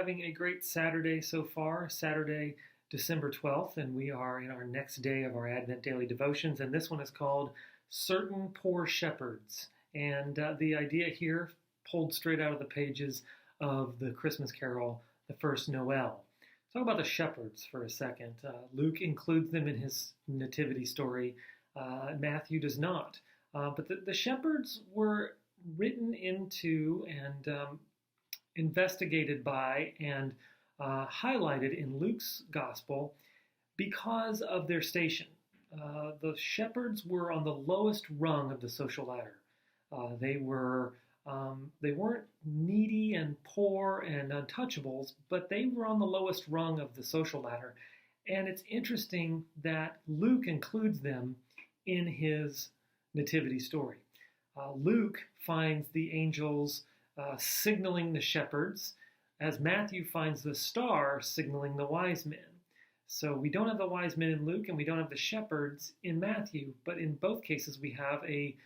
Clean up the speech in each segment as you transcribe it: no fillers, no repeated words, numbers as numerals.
having a great Saturday so far, Saturday, December 12th, and we are in our next day of our Advent Daily Devotions, and this one is called Certain Poor Shepherds. And the idea here pulled straight out of the pages of the Christmas carol, The First Noel. Talk about the shepherds for a second. Luke includes them in his nativity story. Matthew does not. But the shepherds were written into and investigated by and highlighted in Luke's gospel because of their station. The shepherds were on the lowest rung of the social ladder. They weren't needy and poor and untouchables, but they were on the lowest rung of the social ladder. And it's interesting that Luke includes them in his nativity story. Luke finds the angels signaling the shepherds, as Matthew finds the star signaling the wise men. So we don't have the wise men in Luke and we don't have the shepherds in Matthew, but in both cases we have a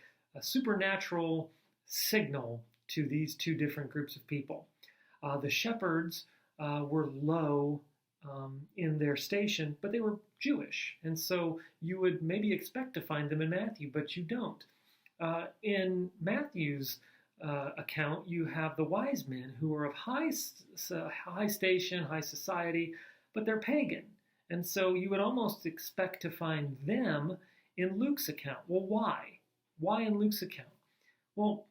supernatural signal to these two different groups of people. The shepherds were low in their station, but they were Jewish, and so you would maybe expect to find them in Matthew, but you don't. In Matthew's account, you have the wise men who are of high station, high society, but they're pagan. And so you would almost expect to find them in Luke's account. Well, why? Why in Luke's account? Well,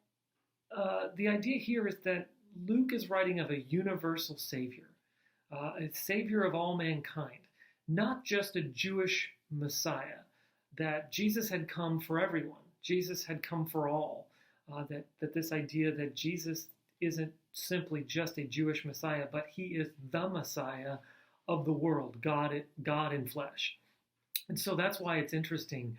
the idea here is that Luke is writing of a universal Savior, a Savior of all mankind, not just a Jewish Messiah, that Jesus had come for everyone. Jesus had come for all. That this idea that Jesus isn't simply just a Jewish Messiah, but he is the Messiah of the world, God in flesh. And so that's why it's interesting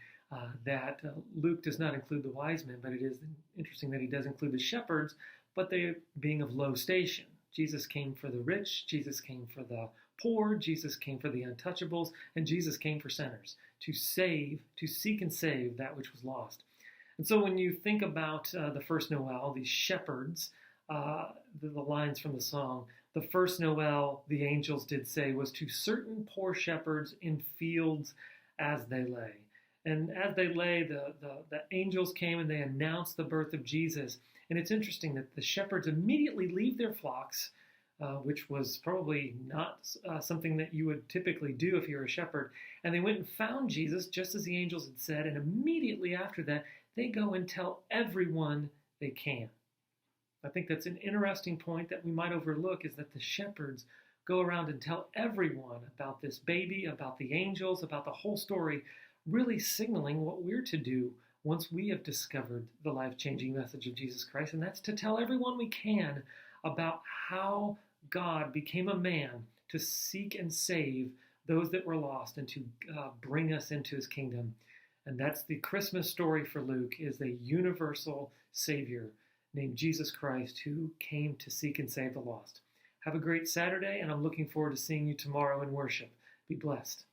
that Luke does not include the wise men, but it is interesting that he does include the shepherds, but they being of low station. Jesus came for the rich, Jesus came for the poor, Jesus came for the untouchables, and Jesus came for sinners, to seek and save that which was lost. And so when you think about the first Noel, these shepherds, the lines from the song, the first Noel, the angels did say, was to certain poor shepherds in fields as they lay. And as they lay, the angels came and they announced the birth of Jesus. And it's interesting that the shepherds immediately leave their flocks, which was probably not something that you would typically do if you're a shepherd. And they went and found Jesus, just as the angels had said. And immediately after that, they go and tell everyone they can. I think that's an interesting point that we might overlook, is that the shepherds go around and tell everyone about this baby, about the angels, about the whole story, really signaling what we're to do once we have discovered the life-changing message of Jesus Christ, and that's to tell everyone we can about how God became a man to seek and save those that were lost and to bring us into his kingdom. And that's the Christmas story for Luke, is the universal Savior named Jesus Christ who came to seek and save the lost. Have a great Saturday, and I'm looking forward to seeing you tomorrow in worship. Be blessed.